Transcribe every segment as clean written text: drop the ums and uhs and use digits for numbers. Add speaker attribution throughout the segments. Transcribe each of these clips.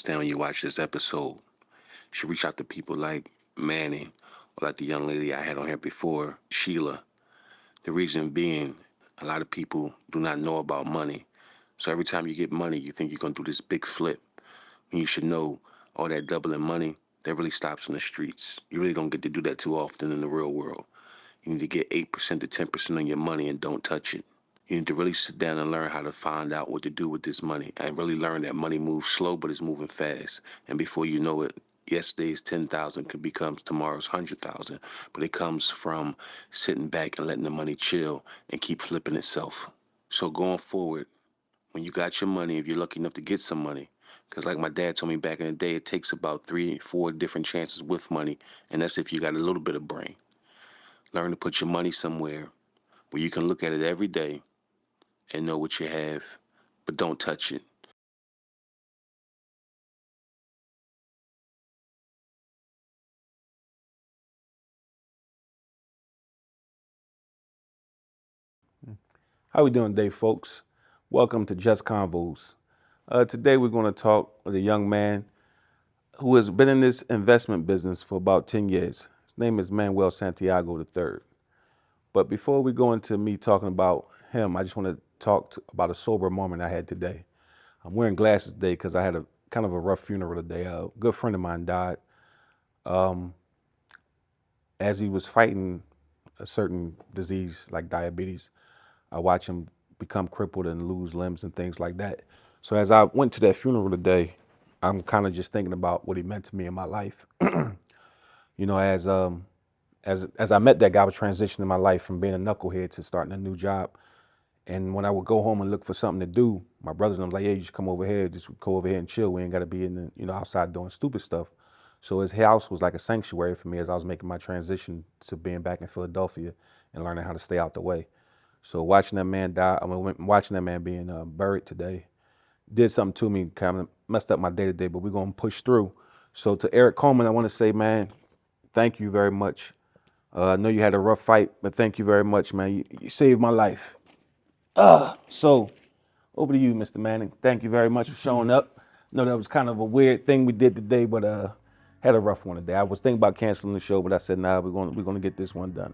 Speaker 1: understand when you watch this episode. You should reach out to people like Manny or like the young lady I had on here before, Sheila. The reason being, a lot of people do not know about money. So every time you get money, you think you're going to do this big flip. And you should know all that doubling money, that really stops in the streets. You really don't get to do that too often in the real world. You need to get 8% to 10% on your money and don't touch it. You need to really sit down and learn how to find out what to do with this money and really learn that money moves slow, but it's moving fast. And before you know it, yesterday's 10,000 could become tomorrow's 100,000. But it comes from sitting back and letting the money chill and keep flipping itself. So going forward, when you got your money, if you're lucky enough to get some money, because like my dad told me back in the day, it takes about 3, 4 different chances with money, and that's if you got a little bit of brain. Learn to put your money somewhere where you can look at it every day and know what you have, but don't touch it.
Speaker 2: How we doing today, folks? Welcome to Just Convos. Today we're going to talk with a young man who has been in this investment business for about 10 years. His name is Manuel Santiago III. But before we go into me talking about him, I just want to about a sober moment I had today. I'm wearing glasses today because I had a kind of a rough funeral today. A good friend of mine died um, as he was fighting a certain disease like diabetes. I watch him become crippled and lose limbs and things like that. So as I went to that funeral today, I'm kind of just thinking about what he meant to me in my life. You know, as I met that guy, I was transitioning my life from being a knucklehead to starting a new job. And when I would go home and look for something to do, my brothers and I'm like, "Hey, you just come over here, just go over here and chill. We ain't got to be in the, outside doing stupid stuff." So his house was like a sanctuary for me as I was making my transition to being back in Philadelphia and learning how to stay out the way. So watching that man die, watching that man being buried today, did something to me, kind of messed up my day to day. But we're gonna push through. So to Eric Coleman, I want to say, man, thank you very much. I know you had a rough fight, but thank you very much, man. You saved my life. So over to you, Mr. Manning. Thank you very much for showing up. I know that was kind of a weird thing we did today, but had a rough one today. I was thinking about canceling the show, but I said, nah, we're gonna get this one done.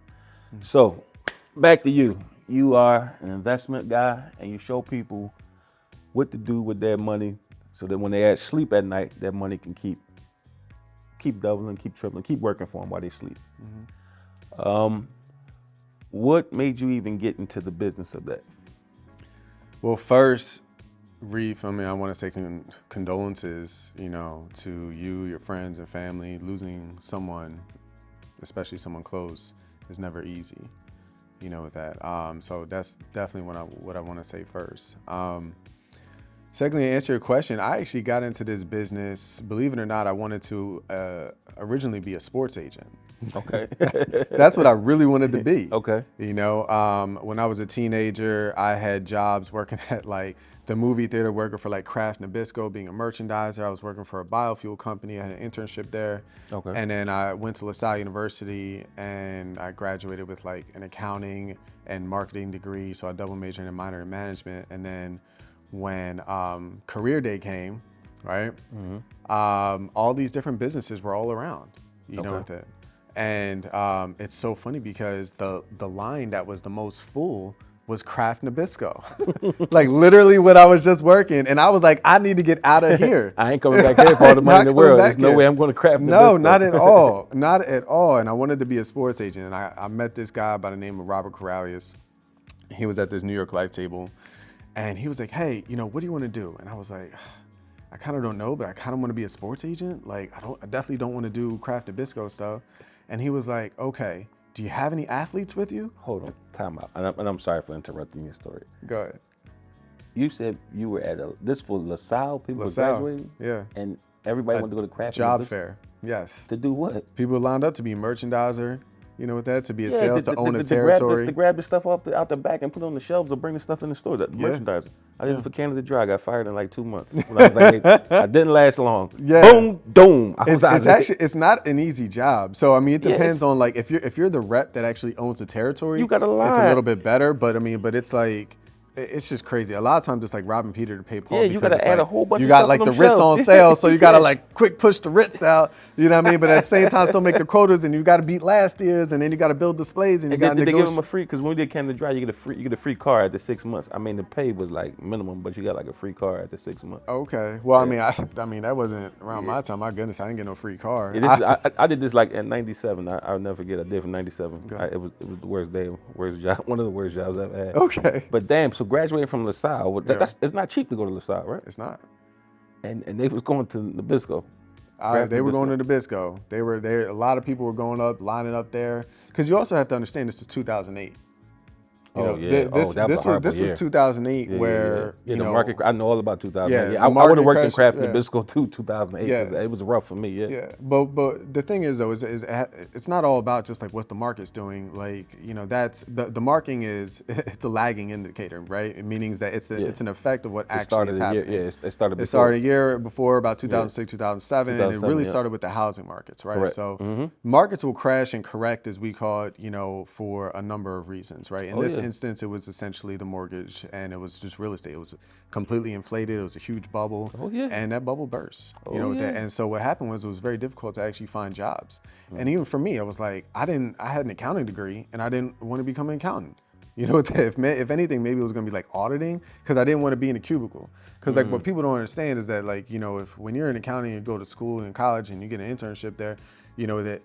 Speaker 2: So back to you. You are an investment guy, and you show people what to do with their money, so that when they sleep at night, their money can keep doubling, keep tripling, keep working for them while they sleep. What made you even get into the business of that?
Speaker 3: Well, first, Reef, I want to say condolences, to you, your friends and family. Losing someone, especially someone close, is never easy, with that. So that's definitely what I want to say first. Secondly, to answer your question, I actually got into this business, believe it or not, I wanted to originally be a sports agent.
Speaker 2: Okay.
Speaker 3: That's what I really wanted to be.
Speaker 2: Okay.
Speaker 3: When I was a teenager, I had jobs working at like the movie theater, working for like Kraft Nabisco, being a merchandiser. I was working for a biofuel company. I had an internship there.
Speaker 2: Okay.
Speaker 3: And then I went to LaSalle University and I graduated with like an accounting and marketing degree. So I double majored and minored in management. And then when career day came, right? All these different businesses were all around, with it. And it's so funny because the line that was the most full was Kraft Nabisco. Like literally what I was just working. And I was like, I need to get out of here.
Speaker 2: I ain't coming back here for all the money in the world. There's no way I'm going to Kraft Nabisco.
Speaker 3: No, not at all. Not at all. And I wanted to be a sports agent. And I met this guy by the name of Robert Corralius. He was at this New York Life table. And he was like, hey, what do you want to do? And I was like, I kind of don't know, but I kind of want to be a sports agent. Like, I definitely don't want to do Kraft Nabisco stuff. And he was like, okay, do you have any athletes with you?
Speaker 2: Hold on, time out. And I'm sorry for interrupting your story.
Speaker 3: Go ahead.
Speaker 2: You said you were at this for LaSalle, people were
Speaker 3: LaSalle,
Speaker 2: graduating?
Speaker 3: yeah.
Speaker 2: And everybody wanted to go to Kraft
Speaker 3: Job
Speaker 2: Nabisco?
Speaker 3: fair, yes.
Speaker 2: To do what?
Speaker 3: People lined up to be merchandiser, with that, to be a sales, to own a territory.
Speaker 2: To grab the stuff out the back and put it on the shelves or bring the stuff in the store, the merchandiser. I did it for Canada Dry. I got fired in like 2 months. When I was like, I didn't last long.
Speaker 3: Yeah.
Speaker 2: Boom, doom.
Speaker 3: It's not an easy job. So it depends on like if you're the rep that actually owns a territory,
Speaker 2: you got a line.
Speaker 3: It's a little bit better. But it's like it's just crazy. A lot of times it's like robbing Peter to pay Paul.
Speaker 2: Yeah, you
Speaker 3: because
Speaker 2: gotta
Speaker 3: it's
Speaker 2: add
Speaker 3: like,
Speaker 2: a whole bunch
Speaker 3: you
Speaker 2: of
Speaker 3: got
Speaker 2: stuff
Speaker 3: like
Speaker 2: on
Speaker 3: the
Speaker 2: them
Speaker 3: Ritz on
Speaker 2: shelves.
Speaker 3: sale, so you gotta
Speaker 2: Yeah.
Speaker 3: like quick push the Ritz down. You know what I mean? But at the same time, still make the quotas, and you got to beat last year's, and then you got to build displays, and you
Speaker 2: And
Speaker 3: got to
Speaker 2: did they give him
Speaker 3: negotiate.
Speaker 2: a free? Because when we did Canada Dry, you get a free car after 6 months. I mean, the pay was like minimum, but you got like a free car after 6 months.
Speaker 3: Okay. Well,
Speaker 2: Yeah.
Speaker 3: I mean, that wasn't around my time. My goodness, I didn't get no free car.
Speaker 2: Yeah, I did this like in '97. I'll never forget. I did from '97.
Speaker 3: Okay.
Speaker 2: It was the worst day, worst job, one of the worst jobs I've had.
Speaker 3: Okay.
Speaker 2: But damn, so graduating from LaSalle,
Speaker 3: Yeah.
Speaker 2: it's not cheap to go to LaSalle, right?
Speaker 3: It's not.
Speaker 2: And they was going to Nabisco.
Speaker 3: They were going to Nabisco. They were there. A lot of people were going up, lining up there. Because you also have to understand, this was 2008.
Speaker 2: Oh yeah. That was a horrible
Speaker 3: this was
Speaker 2: year.
Speaker 3: 2008,
Speaker 2: Yeah,
Speaker 3: where
Speaker 2: the
Speaker 3: you know,
Speaker 2: market. I know all about 2008.
Speaker 3: Yeah,
Speaker 2: Yeah,
Speaker 3: the
Speaker 2: I would
Speaker 3: market
Speaker 2: have worked in
Speaker 3: crash,
Speaker 2: craft
Speaker 3: yeah.
Speaker 2: Nabisco too, 2008.
Speaker 3: Yeah.
Speaker 2: 'Cause it was rough for me. Yeah.
Speaker 3: Yeah, but the thing is though, is it's not all about just like what the market's doing. Like, you know, that's the marking is it's a lagging indicator, right? It means that it's an effect of what
Speaker 2: It
Speaker 3: actually
Speaker 2: started
Speaker 3: is
Speaker 2: a year.
Speaker 3: happening.
Speaker 2: Yeah, it started.
Speaker 3: It
Speaker 2: Before.
Speaker 3: started a year before, about 2006, 2007, and it
Speaker 2: 2007,
Speaker 3: really
Speaker 2: yeah.
Speaker 3: started with the housing markets, right?
Speaker 2: Correct.
Speaker 3: So markets will crash and correct, as we call it, you know, for a number of reasons, right? In this instance, it was essentially the mortgage, and it was just real estate. It was completely inflated. It was a huge bubble, and that bubble burst. You know, and so what happened was it was very difficult to actually find jobs. And even for me, I was like, I had an accounting degree, and I didn't want to become an accountant. You know, if anything, maybe it was gonna be like auditing, because I didn't want to be in a cubicle. Because like what people don't understand is that, like, you know, when you're in accounting, you go to school and college and you get an internship there, you know, that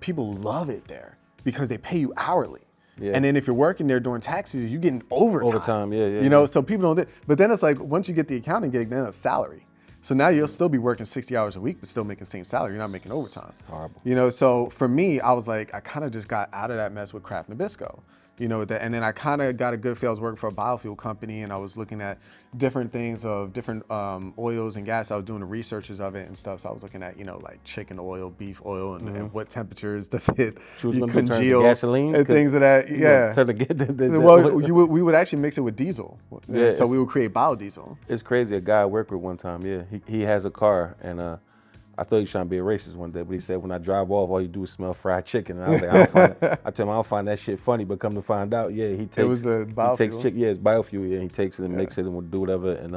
Speaker 3: people love it there because they pay you hourly.
Speaker 2: Yeah.
Speaker 3: And then if you're working there during tax season, you're getting overtime.
Speaker 2: Overtime, yeah.
Speaker 3: You know, so people don't. But then it's like, once you get the accounting gig, then it's salary. So now you'll still be working 60 hours a week, but still making the same salary. You're not making overtime.
Speaker 2: Horrible.
Speaker 3: You know, so for me, I was like, I kind of just got out of that mess with Kraft Nabisco. You know, and then I kind of got a good feel. I was working for a biofuel company, and I was looking at different things of different oils and gas. I was doing the researches of it and stuff. So I was looking at, you know, like chicken oil, beef oil, and what temperatures does it congeal,
Speaker 2: gasoline
Speaker 3: and things of that. Yeah.
Speaker 2: Trying to get
Speaker 3: Well, we would actually mix it with diesel.
Speaker 2: Yeah,
Speaker 3: so we would create biodiesel.
Speaker 2: It's crazy. A guy I worked with one time, he has a car, and I thought he was trying to be a racist one day, but he said, when I drive off, all you do is smell fried chicken. And I was like, I told him I don't find that shit funny, but come to find out, he takes
Speaker 3: It was the biofuel.
Speaker 2: He takes it's biofuel. Yeah, he takes it and makes it and will do whatever. And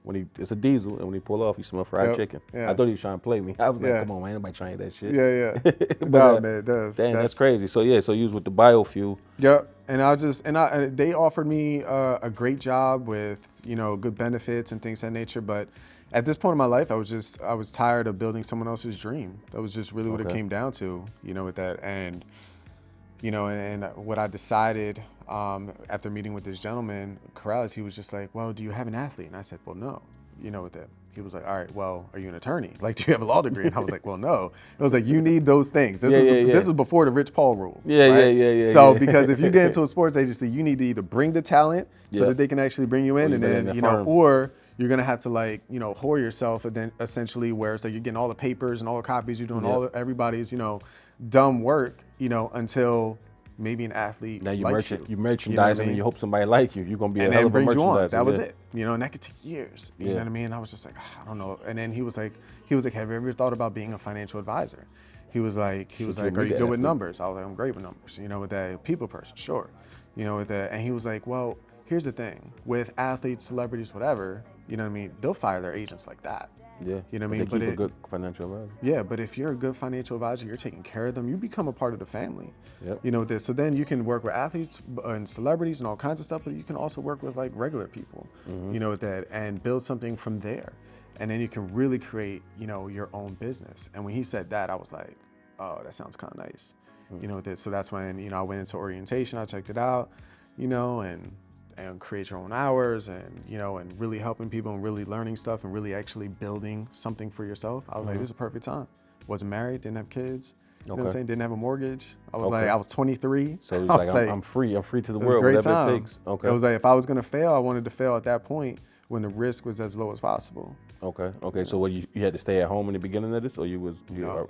Speaker 2: when it's a diesel, and when he pull off, he smell fried chicken.
Speaker 3: Yeah.
Speaker 2: I thought he was trying to play me. I was like, come on, man, ain't nobody trying that shit.
Speaker 3: Yeah.
Speaker 2: But,
Speaker 3: No, man,
Speaker 2: that's crazy. So so you was with the biofuel.
Speaker 3: Yep. And they offered me a great job with, you know, good benefits and things of that nature. But at this point in my life, I was tired of building someone else's dream. That was just really what it came down to, you know, with that. And, you know, and what I decided after meeting with this gentleman, Corrales, he was just like, well, do you have an athlete? And I said, well, no, you know, with that. He was like, all right, well, are you an attorney? Like, do you have a law degree? And I was like, well, no. It was like, you need those things. This was before the Rich Paul rule.
Speaker 2: Yeah.
Speaker 3: So because if you get into a sports agency, you need to either bring the talent so that they can actually bring you in, and then, you know, or you're gonna have to, like, you know, whore yourself, and then essentially where it's like you're getting all the papers and all the copies, you're doing everybody's, you know, dumb work, you know, until maybe an athlete
Speaker 2: now you
Speaker 3: merchandising,
Speaker 2: you know and you hope somebody like you. You're gonna be
Speaker 3: and
Speaker 2: a hell
Speaker 3: then
Speaker 2: of a
Speaker 3: brings you on.
Speaker 2: merchandiser.
Speaker 3: That was it, you know, and that could take years. You know what I mean? And I was just like, I don't know. And then he was like, have you ever thought about being a financial advisor? He was like, are you good with numbers? I was like, I'm great with numbers. You know, with that, people person, sure. You know, with that, and he was like, well, here's the thing with athletes, celebrities, whatever. You know what I mean? They'll fire their agents like that.
Speaker 2: Yeah.
Speaker 3: You know what I mean?
Speaker 2: But keep a good financial advisor.
Speaker 3: Yeah, but if you're a good financial advisor, you're taking care of them, you become a part of the family.
Speaker 2: Yep.
Speaker 3: You know, with this. So then you can work with athletes and celebrities and all kinds of stuff, but you can also work with, like, regular people, you know, with that, and build something from there. And then you can really create, you know, your own business. And when he said that, I was like, oh, that sounds kind of nice. You know, with this. So that's when, you know, I went into orientation, I checked it out, you know, and create your own hours, and, you know, and really helping people and really learning stuff and really actually building something for yourself. I was like, this is a perfect time. Wasn't married, didn't have kids, you know what I'm saying? Didn't have a mortgage. I was like, I was 23.
Speaker 2: So it was like, I'm free to the world,
Speaker 3: whatever
Speaker 2: it takes. Okay.
Speaker 3: It was like, if I was gonna fail, I wanted to fail at that point when the risk was as low as possible.
Speaker 2: Okay. So what, you had to stay at home in the beginning of this, or you
Speaker 3: No.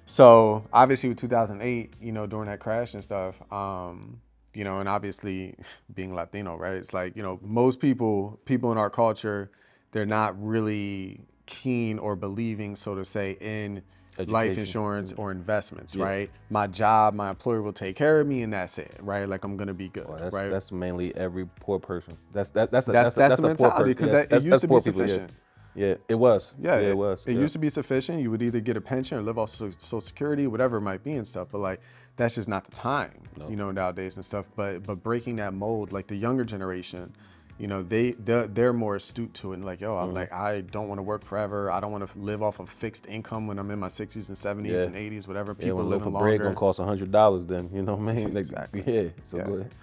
Speaker 3: So obviously with 2008, you know, during that crash and stuff, you know, and obviously being Latino, right? It's like, you know, most people in our culture, they're not really keen or believing, so to say, in life
Speaker 2: Education.
Speaker 3: insurance or investments, right? My job, my employer will take care of me, and that's it, right? Like I'm gonna be good,
Speaker 2: Well,
Speaker 3: right?
Speaker 2: that's mainly every poor person. That's
Speaker 3: That's
Speaker 2: a
Speaker 3: the
Speaker 2: poor
Speaker 3: mentality,
Speaker 2: person.
Speaker 3: because
Speaker 2: Yes,
Speaker 3: it used
Speaker 2: that's
Speaker 3: to be
Speaker 2: poor people, yeah.
Speaker 3: sufficient.
Speaker 2: Yeah, it was.
Speaker 3: Yeah,
Speaker 2: it was.
Speaker 3: It
Speaker 2: yeah.
Speaker 3: used to be sufficient. You would either get a pension or live off Social Security, whatever it might be and stuff. But like, that's just not the time,
Speaker 2: No.
Speaker 3: you know, nowadays and stuff. But breaking that mold, like the younger generation, you know, they're more astute to it. And like, yo, I don't want to work forever. I don't want to live off of fixed income when I'm in my 60s and 70s
Speaker 2: Yeah.
Speaker 3: and 80s, whatever.
Speaker 2: Yeah,
Speaker 3: People
Speaker 2: when a
Speaker 3: living
Speaker 2: loaf of bread
Speaker 3: longer.
Speaker 2: gonna cost $100, then you know what I mean? Like,
Speaker 3: Exactly.
Speaker 2: Yeah. So
Speaker 3: Yeah.
Speaker 2: go ahead.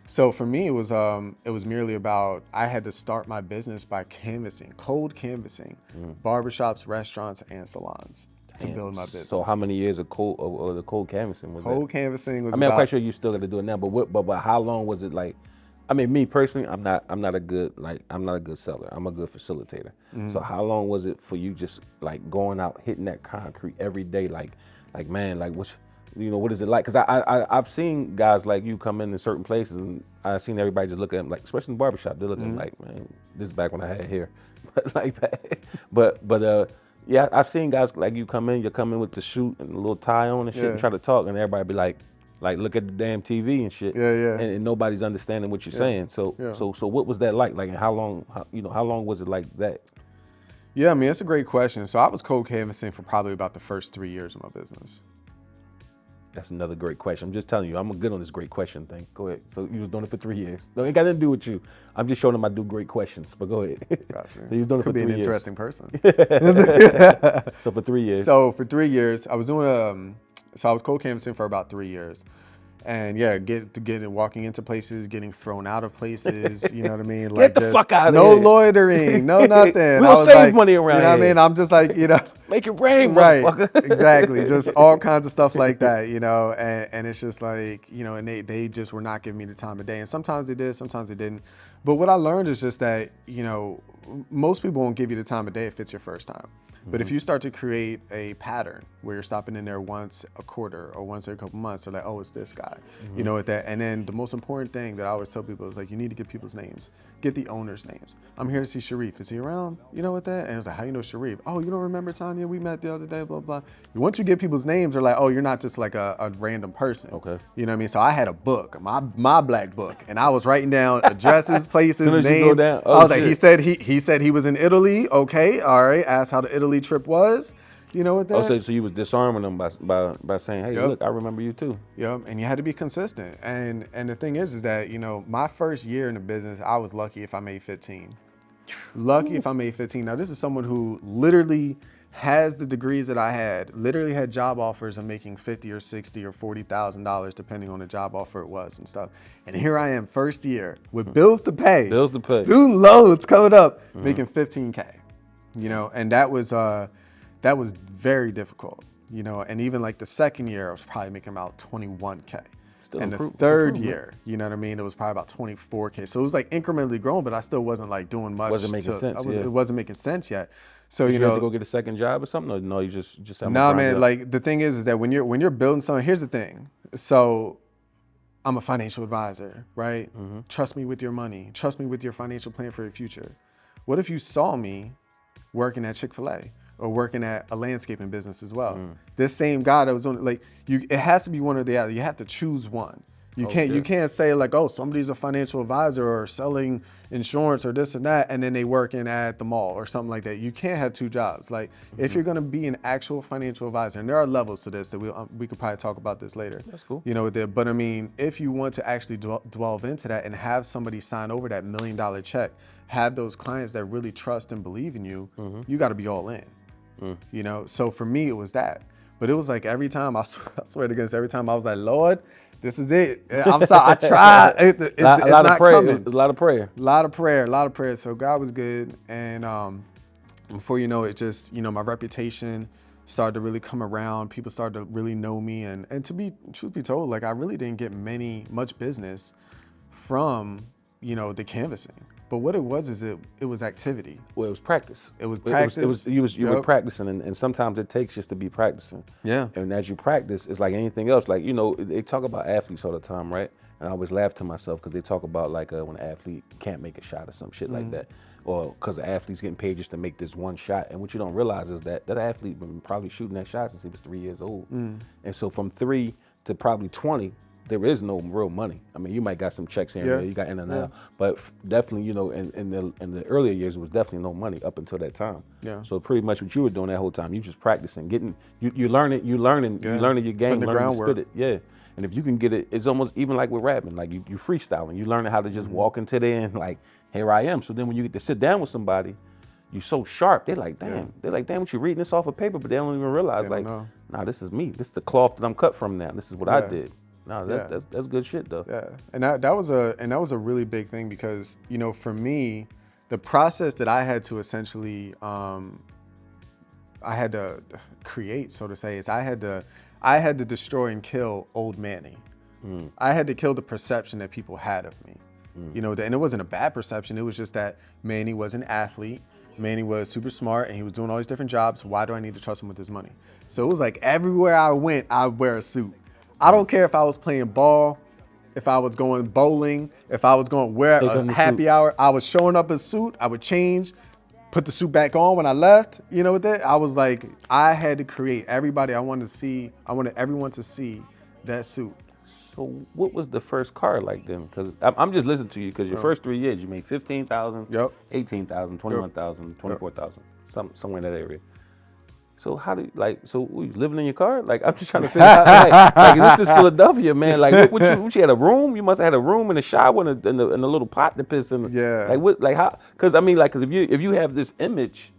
Speaker 3: So for me, it was merely about, I had to start my business by canvassing, cold canvassing, barbershops, restaurants, and salons to build my business.
Speaker 2: So how many years of the cold canvassing was that?
Speaker 3: Cold canvassing was
Speaker 2: I mean, I'm
Speaker 3: about,
Speaker 2: quite sure you still got to do it now, but how long was it like? I mean, me personally, I'm not a good seller. I'm a good facilitator. So how long was it for you just like going out hitting that concrete every day, like man, like what is it like? Because I've seen guys like you come in certain places, and I've seen everybody just look at them like, especially in the barbershop, they're looking like, man, this is back when I had hair, but like that. But yeah, I've seen guys like you come in with the suit and a little tie on and shit, and try to talk, and everybody be like look at the damn TV and shit, and nobody's understanding what you're saying. So what was that like? Like how long was it like that?
Speaker 3: Yeah, I mean, it's a great question. So I was cold canvassing for probably about the first 3 years of my business.
Speaker 2: That's another great question. I'm just telling you, I'm good on this great question thing. Go ahead. So you was doing it for 3 years. No, it got nothing to do with you. I'm just showing them I do great questions. But go ahead.
Speaker 3: Gotcha.
Speaker 2: So you was doing it for 3 years.
Speaker 3: Could be an interesting person.
Speaker 2: So for 3 years.
Speaker 3: So for 3 years, I was doing so I was cold canvassing for about 3 years. And yeah, walking into places, getting thrown out of places, you know what I mean?
Speaker 2: Like, get the fuck out of
Speaker 3: no
Speaker 2: here.
Speaker 3: No loitering, no nothing.
Speaker 2: We don't save money around here.
Speaker 3: You know what I mean? I'm just like,
Speaker 2: make it rain,
Speaker 3: right?
Speaker 2: motherfucker.
Speaker 3: Exactly. Just all kinds of stuff like that, and it's just like, and they just were not giving me the time of day. And sometimes they did, sometimes they didn't. But what I learned is just that, most people won't give you the time of day if it's your first time. But if you start to create a pattern where you're stopping in there once a quarter or once every couple months, they're like, oh, it's this guy, with that. And then the most important thing that I always tell people is like, you need to get people's names, get the owners' names. I'm here to see Sharif. Is he around? With that? And it's like, how you know Sharif? Oh, you don't remember Tanya? We met the other day, blah, blah. Once you get people's names, they're like, oh, you're not just like a random person.
Speaker 2: Okay.
Speaker 3: You know what I mean? So I had a book, my black book, and I was writing down addresses, places, names. I was like, he said he was in Italy. Okay, all right. Asked how the Italy trip was. With that.
Speaker 2: Oh, so you was disarming them by saying, hey, look, I remember you too.
Speaker 3: Yep, and you had to be consistent. And the thing is that, my first year in the business, I was lucky if I made 15. Lucky if I made 15. Now, this is someone who literally has the degrees that I had, literally had job offers of making $50 or $60 or $40,000, depending on the job offer it was and stuff. And here I am, first year with bills to pay, student loans coming up, making $15K. And that was very difficult. And even like the second year, I was probably making about $21K. And the third year, you know what I mean, it was probably about $24K. So it was like incrementally growing, but I still wasn't like doing much.
Speaker 2: Wasn't making sense.
Speaker 3: It wasn't making sense yet. So
Speaker 2: you had to go get a second job or something? Or no, you just have
Speaker 3: no, man. Like the thing is that when you're building something, here's the thing. So I'm a financial advisor, right? Trust me with your money. Trust me with your financial plan for your future. What if you saw me working at Chick-fil-A or working at a landscaping business as well? This same guy that was on, like, it has to be one or the other. You have to choose one. You can't say like, oh, somebody's a financial advisor or selling insurance or this and that, and then they working at the mall or something like that. You can't have two jobs. Like, if you're gonna be an actual financial advisor, and there are levels to this that we could probably talk about this later.
Speaker 2: That's cool.
Speaker 3: But I mean, if you want to actually delve into that and have somebody sign over that $1 million check, have those clients that really trust and believe in you, you got to be all in. So for me, it was that. But it was like every time, I swear to goodness, every time I was like, Lord, this is it. I'm sorry, I tried. It's not coming.
Speaker 2: A lot of prayer.
Speaker 3: A lot of prayer. So God was good. And before you know it, just, my reputation started to really come around. People started to really know me. And truth be told, like, I really didn't get much business from, the canvassing. But what it was is it was activity.
Speaker 2: Well, it was practice.
Speaker 3: It was practice.
Speaker 2: You were practicing, and sometimes it takes just to be practicing.
Speaker 3: Yeah.
Speaker 2: And as you practice, it's like anything else. Like, they talk about athletes all the time, right? And I always laugh to myself because they talk about like when an athlete can't make a shot or some shit like that. or because the athlete's getting paid just to make this one shot. And what you don't realize is that athlete been probably shooting that shot since he was 3 years old. And so from 3 to probably 20, there is no real money. I mean, you might got some checks here and there, you got in and out, but definitely, you know, in the earlier years, it was definitely no money up until that time.
Speaker 3: Yeah.
Speaker 2: So pretty much what you were doing that whole time, you just practicing, getting, you learning your game,
Speaker 3: Putting the
Speaker 2: learning to
Speaker 3: groundwork.
Speaker 2: spit it. Yeah. And if you can get it, it's almost even like with rapping, like you freestyling, you learning how to just walk into there and like, here I am. So then when you get to sit down with somebody, you're so sharp. They're like, damn. They're like, damn, what you reading this off of paper, but they don't even realize,
Speaker 3: They
Speaker 2: like,
Speaker 3: don't know.
Speaker 2: nah, this is me. This is the cloth that I'm cut from now. This is what I
Speaker 3: Yeah.
Speaker 2: did. No, that's good shit though.
Speaker 3: Yeah, and that was a really big thing because, you know, for me, the process that I had to essentially I had to create, so to say, is I had to destroy and kill old Manny. I had to kill the perception that people had of me. You know, and it wasn't a bad perception. It was just that Manny was an athlete. Manny was super smart and he was doing all these different jobs. Why do I need to trust him with his money? So it was like everywhere I went, I'd wear a suit. I don't care if I was playing ball, if I was going bowling, if I was going wear a happy hour. I was showing up in a suit. I would change, put the suit back on when I left. You know what that? I was like, I had to create everybody. I wanted everyone to see that suit.
Speaker 2: So what was the first car like then? Because I'm just listening to you because your first 3 years, you made 15,000,
Speaker 3: Yep.
Speaker 2: 18,000, 21,000, 24,000, somewhere in that area. So how do you, like, so were you living in your car? Like, I'm just trying to figure out, like this is Philadelphia, man. Like, what you had a room? You must have had a room and a shower and a little pot to piss in.
Speaker 3: Yeah.
Speaker 2: Like, what, like how, because I mean, like, cause if you have this image,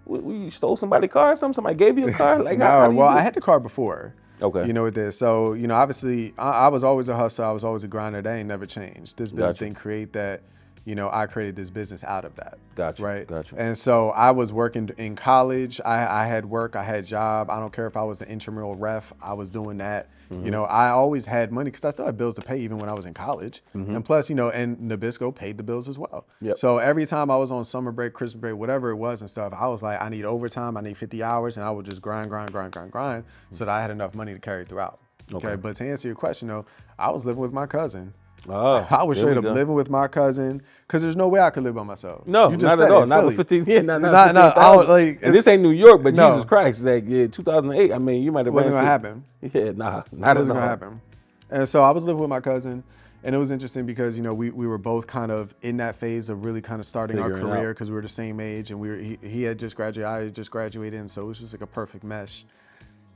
Speaker 2: you stole somebody's car or something? Somebody gave you a car? Like, how do you do
Speaker 3: I
Speaker 2: it?
Speaker 3: had the car before.
Speaker 2: Okay.
Speaker 3: You know what this. So, you know, obviously I was always a hustler. I was always a grinder. That ain't never changed. This business didn't create that. You know, I created this business out of that.
Speaker 2: Gotcha.
Speaker 3: Right.
Speaker 2: Gotcha.
Speaker 3: And so I was working in college. I had work. I had job. I don't care if I was an intramural ref. I was doing that. You know, I always had money because I still had bills to pay even when I was in college. And plus, you know, and Nabisco paid the bills as well.
Speaker 2: Yep.
Speaker 3: So every time I was on summer break, Christmas break, whatever it was and stuff, I was like, I need overtime. I need 50 hours. And I would just grind so that I had enough money to carry throughout. Okay. But to answer your question, though, I was living with my cousin.
Speaker 2: Oh,
Speaker 3: I was
Speaker 2: there we
Speaker 3: straight up
Speaker 2: go.
Speaker 3: living with my cousin because there's no way I could live by myself.
Speaker 2: No,
Speaker 3: you
Speaker 2: not
Speaker 3: said
Speaker 2: at all.
Speaker 3: it,
Speaker 2: Not
Speaker 3: Philly.
Speaker 2: with 15 years. Not
Speaker 3: I don't
Speaker 2: 15,000.
Speaker 3: like.
Speaker 2: And this ain't New York, but
Speaker 3: No.
Speaker 2: Jesus Christ, like 2008. I mean, you might have.
Speaker 3: It wasn't
Speaker 2: ran
Speaker 3: gonna
Speaker 2: to-
Speaker 3: happen.
Speaker 2: Yeah, nah,
Speaker 3: It
Speaker 2: not at
Speaker 3: wasn't
Speaker 2: all.
Speaker 3: gonna happen. And so I was living with my cousin, and it was interesting because, you know, we were both kind of in that phase of really kind of starting our
Speaker 2: Figuring
Speaker 3: career
Speaker 2: out.
Speaker 3: because we were the same age, and he had just graduated, I had just graduated, and so it was just like a perfect mesh,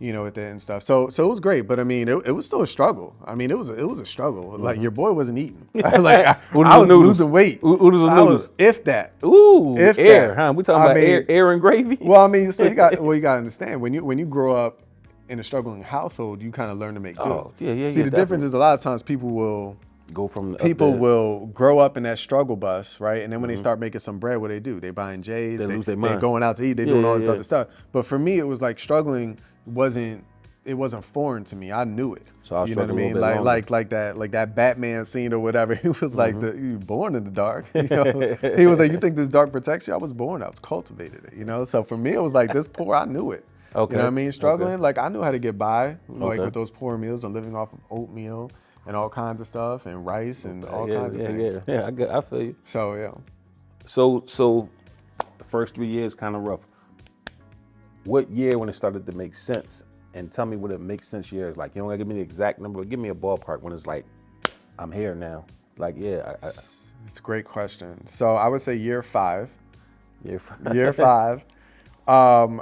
Speaker 3: you know, with it and stuff. So it was great, but I mean, it was still a struggle. I mean, it was a struggle. Like your boy wasn't eating. Like I
Speaker 2: Oodles
Speaker 3: was
Speaker 2: and noodles.
Speaker 3: losing weight.
Speaker 2: Oodles and
Speaker 3: I
Speaker 2: noodles.
Speaker 3: was, if that.
Speaker 2: Ooh,
Speaker 3: If
Speaker 2: air,
Speaker 3: that.
Speaker 2: huh? We talking
Speaker 3: I
Speaker 2: about
Speaker 3: mean-
Speaker 2: air and gravy.
Speaker 3: Well, I mean, so you got to understand when you grow up in a struggling household, you kind of learn to make do.
Speaker 2: Oh, yeah,
Speaker 3: See, the difference is a lot of times people will grow up in that struggle bus, right? And then when they start making some bread, what they do? They buying J's,
Speaker 2: They lose their
Speaker 3: they're
Speaker 2: mind.
Speaker 3: going out to eat, they're doing all this
Speaker 2: yeah.
Speaker 3: other stuff. But for me, it was like struggling wasn't foreign to me. I knew it.
Speaker 2: So I'll
Speaker 3: you know what I
Speaker 2: struggle a
Speaker 3: mean?
Speaker 2: little bit longer.
Speaker 3: Like that Batman scene or whatever. He was like, you were born in the dark. You know? He was like, you think this dark protects you? I was born. I was cultivated it. You know. So for me, it was like this poor. I knew it.
Speaker 2: Okay.
Speaker 3: You know what I mean? Struggling.
Speaker 2: Okay.
Speaker 3: Like I knew how to get by, like
Speaker 2: Okay.
Speaker 3: with those poor meals and living off of oatmeal and all kinds of stuff and rice and all kinds of things.
Speaker 2: Yeah. I feel you.
Speaker 3: So yeah.
Speaker 2: So the first 3 years kind of rough. What year when it started to make sense? And tell me what it makes sense year is like. You don't gotta give me the exact number, but give me a ballpark when it's like, I'm here now. Like, yeah.
Speaker 3: It's a great question. So I would say year 5.
Speaker 2: Year
Speaker 3: Year 5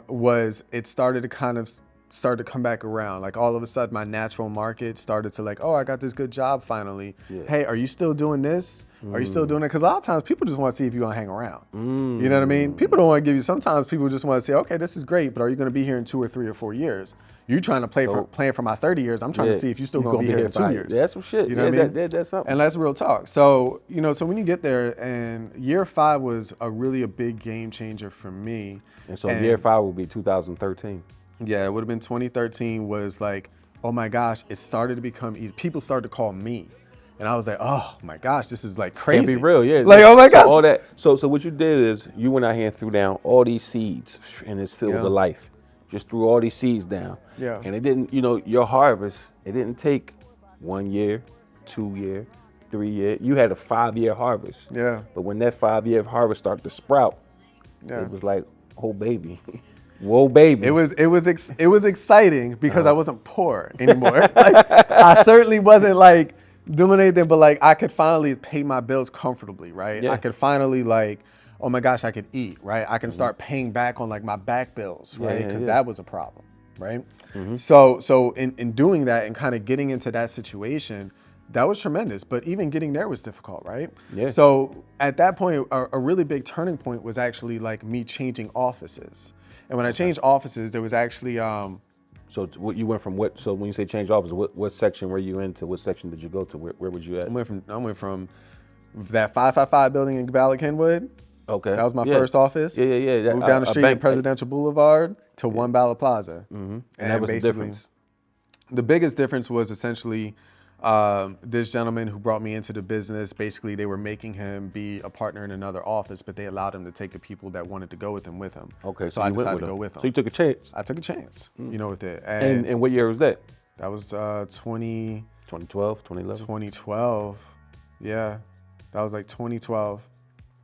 Speaker 3: was it started to kind of start to come back around. Like all of a sudden my natural market started to like, oh, I got this good job finally.
Speaker 2: Yeah.
Speaker 3: Hey, are you still doing this? Are you still doing it? Because a lot of times people just want to see if you're going to hang around. You know what I mean? People don't want to give you, sometimes people just want to say, okay, this is great, but are you going to be here in 2 or 3 or 4 years? You're trying to plan for my 30 years. I'm trying to see if you're still going to be here in 2 years.
Speaker 2: That's some shit.
Speaker 3: You know what I mean?
Speaker 2: That's something.
Speaker 3: And that's real talk. So, you know, so when you get there, and year 5 was really a big game changer for me.
Speaker 2: And so year 5 will be 2013.
Speaker 3: Yeah, it would have been 2013 was like, oh my gosh, it started to become, people started to call me. And I was like, oh my gosh, this is like crazy.
Speaker 2: Can't be real, yeah.
Speaker 3: Like, oh my
Speaker 2: So
Speaker 3: gosh.
Speaker 2: all that. So what you did is you went out here and threw down all these seeds in this field
Speaker 3: Yeah.
Speaker 2: of life. Just threw all these seeds down.
Speaker 3: Yeah.
Speaker 2: And it didn't, you know, your harvest, it didn't take 1 year, 2 year, 3 years. You had a 5-year harvest.
Speaker 3: Yeah.
Speaker 2: But when that 5-year harvest started to sprout,
Speaker 3: Yeah.
Speaker 2: it was like, oh baby, whoa baby.
Speaker 3: It was exciting because I wasn't poor anymore. Like, I certainly wasn't like doing anything, but like I could finally pay my bills comfortably, right?
Speaker 2: Yeah.
Speaker 3: I could finally like, oh my gosh, I could eat, right? I can start paying back on like my back bills, right? Because that was a problem, right? So in doing that and kind of getting into that situation, that was tremendous. But even getting there was difficult, right?
Speaker 2: Yeah.
Speaker 3: So at that point, a really big turning point was actually like me changing offices. And when I changed offices, there was actually
Speaker 2: So what you went from what? So when you say change office, what section were you in to what section did you go to? Where was you at?
Speaker 3: I went from that 555 building in Ballard Kenwood.
Speaker 2: Okay.
Speaker 3: That was my first office.
Speaker 2: Yeah.
Speaker 3: Moved down the street in Presidential Boulevard to One Ballard Plaza.
Speaker 2: And
Speaker 3: And
Speaker 2: that was the
Speaker 3: basically,
Speaker 2: difference.
Speaker 3: the biggest difference was essentially this gentleman who brought me into the business. Basically, they were making him be a partner in another office, but they allowed him to take the people that wanted to go with him with him.
Speaker 2: Okay.
Speaker 3: So
Speaker 2: you
Speaker 3: I
Speaker 2: went
Speaker 3: decided to
Speaker 2: him.
Speaker 3: go with him.
Speaker 2: So you took a chance.
Speaker 3: I took a chance, with it.
Speaker 2: And what year was that?
Speaker 3: That was 2012.
Speaker 2: 2011.
Speaker 3: 2012. Yeah. That was like 2012.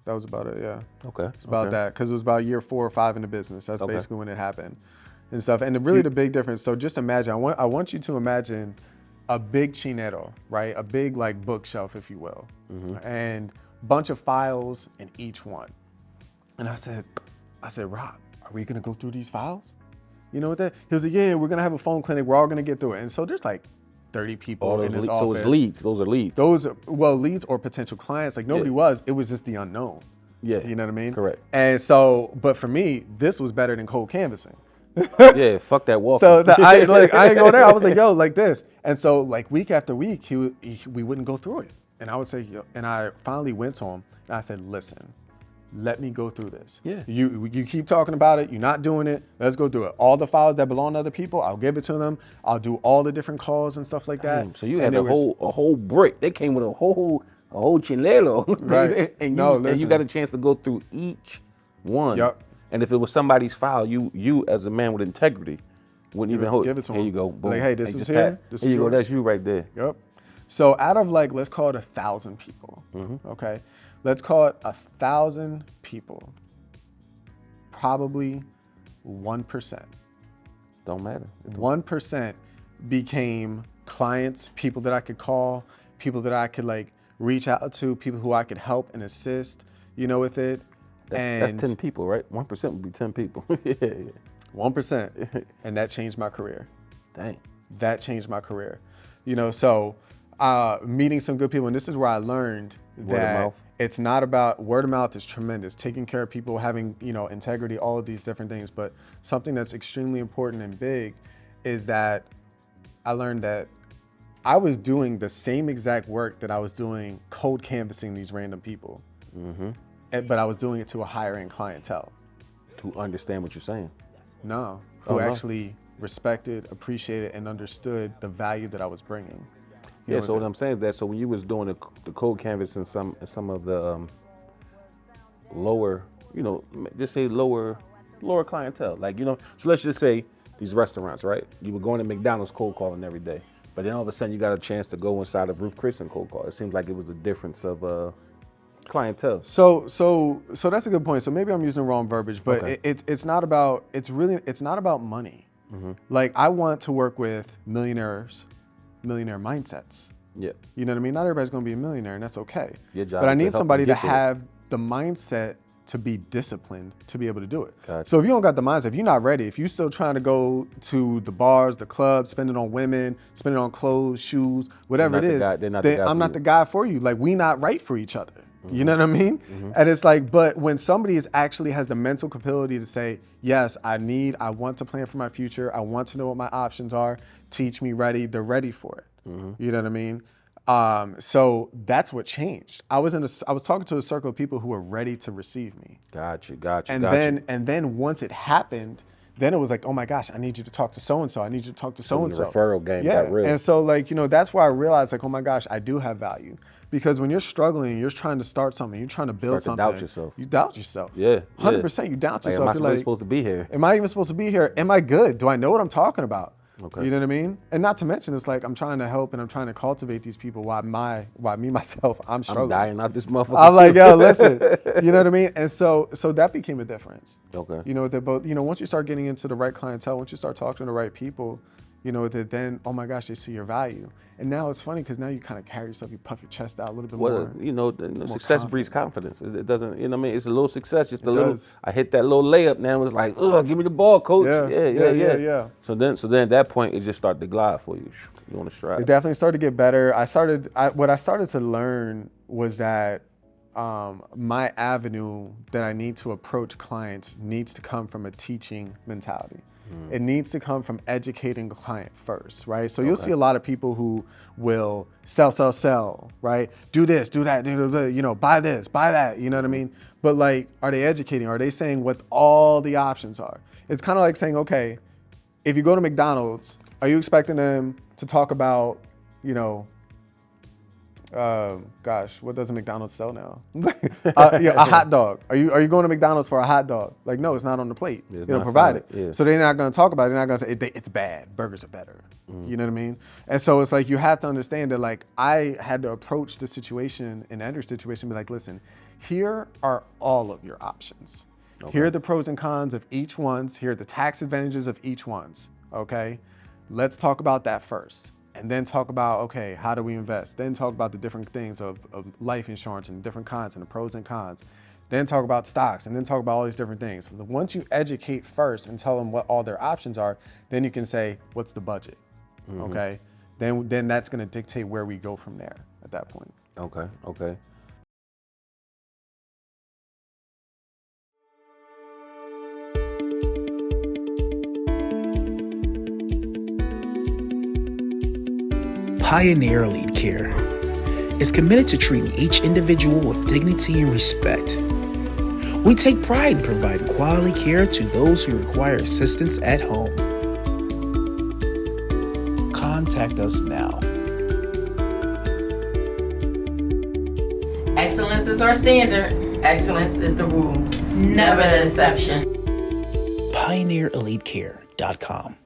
Speaker 3: That was about it, yeah.
Speaker 2: Okay.
Speaker 3: It's about that, because it was about year 4 or 5 in the business. That's
Speaker 2: Okay.
Speaker 3: basically when it happened and stuff. And the big difference, so just imagine, I want you to imagine a big chinero, right? A big like bookshelf, if you will, and bunch of files in each one. And I said, Rob, are we gonna go through these files? You know what that? He was like, yeah, we're gonna have a phone clinic. We're all gonna get through it. And so there's like 30 people in his office.
Speaker 2: So it's leads. Those are leads.
Speaker 3: Those are, leads or potential clients. Like nobody was. It was just the unknown.
Speaker 2: Yeah.
Speaker 3: You know what I mean?
Speaker 2: Correct.
Speaker 3: And so, but for me, this was better than cold canvassing.
Speaker 2: Yeah. Fuck that walk.
Speaker 3: So I ain't go there. I was like, yo, like this. And so like week after week, we wouldn't go through it. And I would say, yo, and I finally went to him and I said, listen, let me go through this.
Speaker 2: Yeah.
Speaker 3: You keep talking about it. You're not doing it. Let's go through it. All the files that belong to other people, I'll give it to them. I'll do all the different calls and stuff like that.
Speaker 2: So you had a whole brick. They came with a whole chinelo.
Speaker 3: Right.
Speaker 2: and you
Speaker 3: listen.
Speaker 2: got a chance to go through each one.
Speaker 3: Yup.
Speaker 2: And if it was somebody's file, you as a man with integrity wouldn't even hold.
Speaker 3: Give it to
Speaker 2: here
Speaker 3: them.
Speaker 2: you go. Boom.
Speaker 3: Like, hey, this
Speaker 2: And
Speaker 3: is
Speaker 2: just
Speaker 3: here.
Speaker 2: pat.
Speaker 3: This
Speaker 2: Here
Speaker 3: is
Speaker 2: you go.
Speaker 3: yours.
Speaker 2: That's you right there.
Speaker 3: Yep. So out of like, let's call it 1,000 people. Okay. Let's call it 1,000 people. Probably 1%.
Speaker 2: Don't matter.
Speaker 3: 1% became clients, people that I could call, people that I could like reach out to, people who I could help and assist, with it.
Speaker 2: That's 10 people, right? 1% would be 10 people. Yeah.
Speaker 3: 1%. And that changed my career.
Speaker 2: Dang.
Speaker 3: That changed my career. So meeting some good people, and this is where I learned
Speaker 2: Word of
Speaker 3: that
Speaker 2: mouth.
Speaker 3: it's not about, word of mouth is tremendous, taking care of people, having, integrity, all of these different things. But something that's extremely important and big is that I learned that I was doing the same exact work that I was doing cold canvassing these random people. But I was doing it to a higher end clientele.
Speaker 2: To understand what you're saying.
Speaker 3: No,
Speaker 2: Oh,
Speaker 3: who
Speaker 2: no.
Speaker 3: actually respected, appreciated, and understood the value that I was bringing.
Speaker 2: Yeah, so what I'm saying is that so when you was doing the code canvas and some of the lower, just say lower clientele, like so let's just say these restaurants, right? You were going to McDonald's cold calling every day, but then all of a sudden you got a chance to go inside of Ruth Chris and cold call. It seems like it was a difference of clientele.
Speaker 3: So that's a good point. So maybe I'm using the wrong verbiage, but
Speaker 2: Okay.
Speaker 3: it's not about money. Like I want to work with millionaire mindsets.
Speaker 2: Yeah.
Speaker 3: You know what I mean? Not everybody's going to be a millionaire, and that's okay.
Speaker 2: Your job
Speaker 3: But I
Speaker 2: is to
Speaker 3: need
Speaker 2: help
Speaker 3: somebody
Speaker 2: them
Speaker 3: to
Speaker 2: get there.
Speaker 3: have the mindset to be disciplined to be able to do it.
Speaker 2: Gotcha.
Speaker 3: So if you don't got the mindset, if you're not ready, if you're still trying to go to the bars, the clubs, spend it on women, spend it on clothes, shoes, whatever it
Speaker 2: They're
Speaker 3: is,
Speaker 2: not the guy
Speaker 3: then
Speaker 2: for
Speaker 3: I'm not
Speaker 2: you.
Speaker 3: the guy for you. Like we not right for each other. You know what I mean? And it's like, but when somebody actually has the mental capability to say, yes, I want to plan for my future. I want to know what my options are. Teach me ready. They're ready for it. You know what I mean? So that's what changed. I was talking to a circle of people who were ready to receive me.
Speaker 2: Gotcha.
Speaker 3: And then once it happened, then it was like, oh my gosh, I need you to talk to so-and-so. I need you to talk to so-and-so.
Speaker 2: the referral game
Speaker 3: Yeah.
Speaker 2: got real.
Speaker 3: And so like, that's where I realized like, oh my gosh, I do have value. Because when you're struggling, you're trying to start something, you're trying to build
Speaker 2: Start to
Speaker 3: something.
Speaker 2: doubt yourself.
Speaker 3: You doubt yourself.
Speaker 2: Yeah.
Speaker 3: 100% you doubt
Speaker 2: Like,
Speaker 3: yourself.
Speaker 2: am I
Speaker 3: You're
Speaker 2: really
Speaker 3: like,
Speaker 2: supposed to be here?
Speaker 3: am I even supposed to be here? Am I good? Do I know what I'm talking about? You know what I mean? And not to mention, it's like I'm trying to help and I'm trying to cultivate these people while me myself, I'm struggling.
Speaker 2: I'm dying out this motherfucker.
Speaker 3: I'm like, yo, listen, you know what I mean? And so that became a difference.
Speaker 2: Okay.
Speaker 3: You know, they're both, you know, once you start getting into the right clientele, once you start talking to the right people, you know, that then, oh my gosh, they see your value. And now it's funny because now you kind of carry yourself, you puff your chest out a little bit more.
Speaker 2: You know, success breeds confidence. It doesn't, you know what I mean? It's a little success, just a little.
Speaker 3: Does.
Speaker 2: I hit that little layup now. It's like, give me the ball, coach.
Speaker 3: Yeah.
Speaker 2: So then at that point, it just started to glide for you. You want to stride.
Speaker 3: It definitely started to get better. What I started to learn was that my avenue that I need to approach clients needs to come from a teaching mentality. It needs to come from educating the client first, right? So you'll see a lot of people who will sell, right? Do this, do that, you know, buy this, buy that, you know what I mean? But like, are they educating? Are they saying what all the options are? It's kind of like saying, okay, if you go to McDonald's, are you expecting them to talk about, you know, what does a McDonald's sell now? A hot dog. Are you going to McDonald's for a hot dog? Like, no, it's not on the plate. They don't provide it. Yeah. So they're not going to talk about it. They're not going to say it's bad. Burgers are better. You know what I mean? And so it's like you have to understand that, like, I had to approach the situation in Andrew's situation, be like, listen, here are all of your options. Here are the pros and cons of each ones. Here are the tax advantages of each ones. Okay, let's talk about that first. And then talk about, okay, how do we invest? Then talk about the different things of life insurance and different cons and the pros and cons. Then talk about stocks and then talk about all these different things. So once you educate first and tell them what all their options are, then you can say, what's the budget? Okay? Then that's gonna dictate where we go from there at that point.
Speaker 2: Okay.
Speaker 4: Pioneer Elite Care is committed to treating each individual with dignity and respect. We take pride in providing quality care to those who require assistance at home. Contact us now.
Speaker 5: Excellence is our standard. Excellence is the rule. Never the exception.
Speaker 4: PioneerEliteCare.com